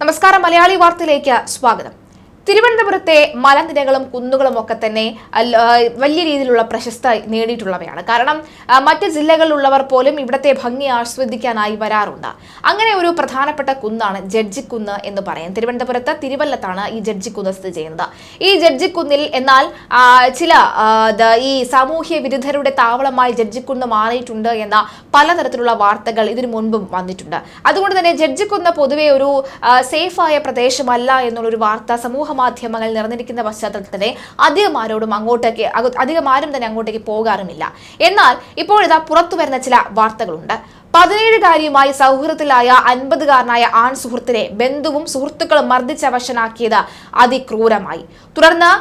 നമസ്കാരം, മലയാളി വാർത്തയിലേക്ക് സ്വാഗതം. തിരുവനന്തപുരത്തെ മലനിരകളും കുന്നുകളും ഒക്കെ തന്നെ വലിയ രീതിയിലുള്ള പ്രശസ്ത നേടിയിട്ടുള്ളവയാണ്. കാരണം മറ്റ് ജില്ലകളിലുള്ളവർ പോലും ഇവിടുത്തെ ഭംഗി ആസ്വദിക്കാനായി വരാറുണ്ട്. അങ്ങനെ ഒരു പ്രധാനപ്പെട്ട കുന്നാണ് ജഡ്ജിക്കുന്ന് എന്ന് പറയാം. തിരുവനന്തപുരത്ത് തിരുവല്ലത്താണ് ഈ ജഡ്ജിക്കുന്ന് സ്ഥിതി ചെയ്യുന്നത്. ഈ ജഡ്ജിക്കുന്നിൽ എന്നാൽ ചില ഈ സാമൂഹ്യ വിരുദ്ധരുടെ താവളമായി ജഡ്ജിക്കുന്ന് മാറിയിട്ടുണ്ട് എന്ന പലതരത്തിലുള്ള വാർത്തകൾ ഇതിനു മുൻപും വന്നിട്ടുണ്ട്. അതുകൊണ്ട് തന്നെ ജഡ്ജിക്കുന്ന് പൊതുവെ ഒരു സേഫായ പ്രദേശമല്ല എന്നുള്ളൊരു വാർത്ത സമൂഹ മാധ്യമങ്ങൾ നിറഞ്ഞിരിക്കുന്ന പശ്ചാത്തലത്തിൽ തന്നെ അധികം ആരും തന്നെ അങ്ങോട്ടേക്ക് പോകാറുമില്ല. എന്നാൽ ഇപ്പോഴിതാ പുറത്തു വരുന്ന ചില വാർത്തകളുണ്ട്. 17-കാരിയുമായി സൗഹൃദത്തിലായ 50-കാരനായ ആൺ സുഹൃത്തിനെ ബന്ധുവും സുഹൃത്തുക്കളും മർദ്ദിച്ചവശനാക്കിയത് അതിക്രൂരമായി. തുടർന്ന്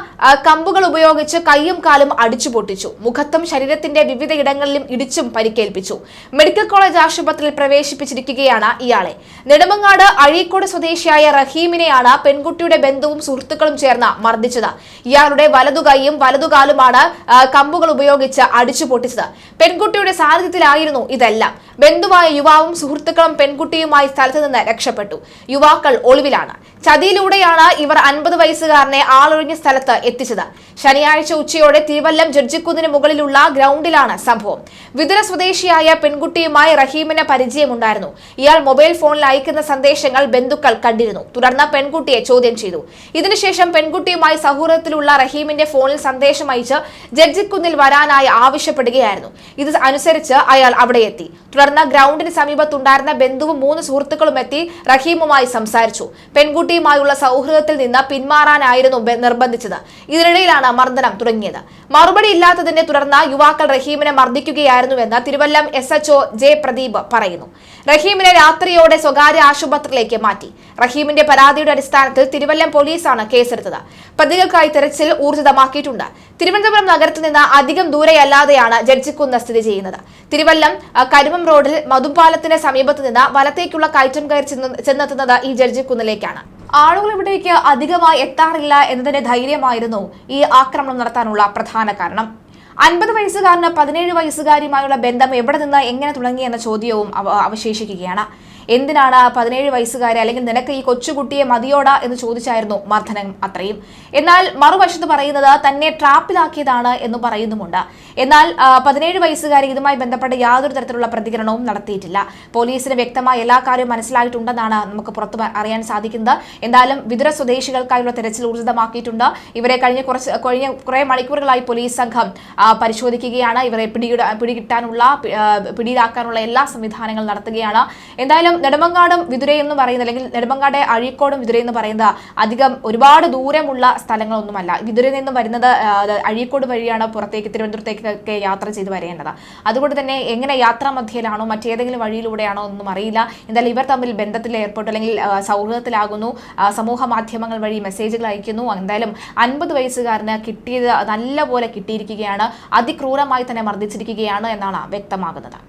കമ്പുകൾ ഉപയോഗിച്ച് കൈയും കാലും അടിച്ചു പൊട്ടിച്ചു. മുഖത്തും ശരീരത്തിന്റെ വിവിധ ഇടങ്ങളിലും ഇടിച്ചും പരിക്കേൽപ്പിച്ചു. മെഡിക്കൽ കോളേജ് ആശുപത്രിയിൽ പ്രവേശിപ്പിച്ചിരിക്കുകയാണ് ഇയാളെ. നെടുമങ്ങാട് അഴീക്കോട് സ്വദേശിയായ റഹീമിനെയാണ് പെൺകുട്ടിയുടെ ബന്ധുവും സുഹൃത്തുക്കളും ചേർന്ന് മർദ്ദിച്ചത്. ഇയാളുടെ വലതുകൈയും വലതുകാലുമാണ് കമ്പുകൾ ഉപയോഗിച്ച് അടിച്ചു പൊട്ടിച്ചത്. പെൺകുട്ടിയുടെ സാന്നിധ്യത്തിലായിരുന്നു ഇതെല്ലാം. ബന്ധുവായ യുവാവും സുഹൃത്തുക്കളും പെൺകുട്ടിയുമായി സ്ഥലത്ത് നിന്ന് രക്ഷപ്പെട്ടു. യുവാക്കൾ ഒളിവിലാണ്. ചതിയിലൂടെയാണ് ഇവർ 50 വയസ്സുകാരനെ ആളൊഴിഞ്ഞ സ്ഥലത്ത് എത്തിച്ചത്. ശനിയാഴ്ച ഉച്ചയോടെ തിരുവല്ലം ജഡ്ജിക്കുന്നിന് മുകളിലുള്ള ഗ്രൗണ്ടിലാണ് സംഭവം. വിതുര സ്വദേശിയായ പെൺകുട്ടിയുമായി റഹീമിന് പരിചയമുണ്ടായിരുന്നു. ഇയാൾ മൊബൈൽ ഫോണിൽ അയക്കുന്ന സന്ദേശങ്ങൾ ബന്ധുക്കൾ കണ്ടിരുന്നു. തുടർന്ന് പെൺകുട്ടിയെ ചോദ്യം ചെയ്തു. ഇതിനുശേഷം പെൺകുട്ടിയുമായി സൗഹൃദത്തിലുള്ള റഹീമിന്റെ ഫോണിൽ സന്ദേശം അയച്ച് ജഡ്ജിക്കുന്നിൽ വരാനായി ആവശ്യപ്പെടുകയായിരുന്നു. ഇത് അനുസരിച്ച് അയാൾ അവിടെ എത്തി. തുടർന്ന് ഗ്രൗണ്ടിന് സമീപത്തുണ്ടായിരുന്ന ബന്ധുവും 3 സുഹൃത്തുക്കളും എത്തി റഹീമുമായി സംസാരിച്ചു. പെൺകുട്ടിയുമായുള്ള സൗഹൃദത്തിൽ നിന്ന് പിന്മാറാനായിരുന്നു നിർബന്ധിച്ചത്. ഇതിനിടയിലാണ് മർദ്ദനം തുടങ്ങിയത്. മറുപടി ഇല്ലാത്തതിനെ തുടർന്ന് യുവാക്കൾ റഹീമിനെ മർദ്ദിക്കുകയായിരുന്നുവെന്ന് തിരുവല്ലം SHO ജെ പ്രദീപ് പറയുന്നു. റഹീമിനെ രാത്രിയോടെ സ്വകാര്യ ആശുപത്രിയിലേക്ക് മാറ്റി. റഹീമിന്റെ പരാതിയുടെ അടിസ്ഥാനത്തിൽ തിരുവല്ലം പോലീസാണ് കേസെടുത്തത്. പ്രതികൾക്കായി തെരച്ചിൽ ഊർജിതമാക്കിയിട്ടുണ്ട്. തിരുവനന്തപുരം നഗരത്തിൽ നിന്ന് അധികം ദൂരെയല്ലാതെയാണ് ജഡ്ജിക്കുന്ന് സ്ഥിതി ചെയ്യുന്നത്. തിരുവല്ലം കരുമം റോഡിൽ മധുപാലത്തിന് സമീപത്ത് നിന്ന് വലത്തേക്കുള്ള കയറ്റം കയറി ചെന്നെത്തുന്നത് ഈ ജഡ്ജിക്കുന്നിലേക്കാണ്. ആളുകൾ ഇവിടേക്ക് അധികമായി എത്താറില്ല എന്നതിന്റെ ധൈര്യമായിരുന്നു ഈ ആക്രമണം നടത്താനുള്ള പ്രധാന കാരണം. 50 വയസ്സുകാരന് 17 വയസ്സുകാരിയുമായുള്ള ബന്ധം എവിടെ നിന്ന് എങ്ങനെ തുടങ്ങി എന്ന ചോദ്യവും അവശേഷിക്കുകയാണ്. എന്തിനാണ് 17 വയസ്സുകാരെ, അല്ലെങ്കിൽ നിനക്ക് ഈ കൊച്ചുകുട്ടിയെ മതിയോടാ എന്ന് ചോദിച്ചായിരുന്നു മർദ്ദനം അത്രയും. എന്നാൽ മറുവശത്ത് പറയുന്നത് തന്നെ ട്രാപ്പിലാക്കിയതാണ് എന്ന് പറയുന്നുമുണ്ട്. എന്നാൽ 17 വയസ്സുകാരി ഇതുമായി ബന്ധപ്പെട്ട് യാതൊരു തരത്തിലുള്ള പ്രതികരണവും നടത്തിയിട്ടില്ല. പോലീസിന് വ്യക്തമായ എല്ലാ കാര്യവും മനസ്സിലായിട്ടുണ്ടെന്നാണ് നമുക്ക് പുറത്ത് അറിയാൻ സാധിക്കുന്നത്. എന്തായാലും വിതുര സ്വദേശികൾക്കായുള്ള തെരച്ചിൽ ഊർജിതമാക്കിയിട്ടുണ്ട്. ഇവരെ കഴിഞ്ഞ കുറെ മണിക്കൂറുകളായി പോലീസ് സംഘം പരിശോധിക്കുകയാണ്. ഇവരെ പിടിയിലാക്കാനുള്ള എല്ലാ സംവിധാനങ്ങളും നടത്തുകയാണ്. എന്തായാലും നെടുമങ്ങാടും വിതുരയെന്ന് പറയുന്നത്, അല്ലെങ്കിൽ നെടുമങ്ങാട് അഴീക്കോടും വിതുരയെന്ന് പറയുന്നത് അധികം ഒരുപാട് ദൂരമുള്ള സ്ഥലങ്ങളൊന്നുമല്ല. വിതുരയിൽ നിന്നും വരുന്നത് അഴീക്കോട് വഴിയാണ് പുറത്തേക്ക് തിരുവനന്തപുരത്തേക്കൊക്കെ യാത്ര ചെയ്ത് വരേണ്ടത്. അതുകൊണ്ട് തന്നെ എങ്ങനെ യാത്രാ മധ്യയിലാണോ മറ്റേതെങ്കിലും വഴിയിലൂടെയാണോ ഒന്നും അറിയില്ല. എന്തായാലും ഇവർ തമ്മിൽ ബന്ധത്തിൽ ഏർപ്പെട്ടു, അല്ലെങ്കിൽ സൗഹൃദത്തിലാകുന്നു. സമൂഹ മാധ്യമങ്ങൾ വഴി മെസ്സേജുകൾ അയക്കുന്നു. എന്തായാലും 50 വയസ്സുകാരന് കിട്ടിയത് നല്ലപോലെ കിട്ടിയിരിക്കുകയാണ്. അതിക്രൂരമായി തന്നെ മർദ്ദിച്ചിരിക്കുകയാണ് എന്നാണ് വ്യക്തമാകുന്നത്.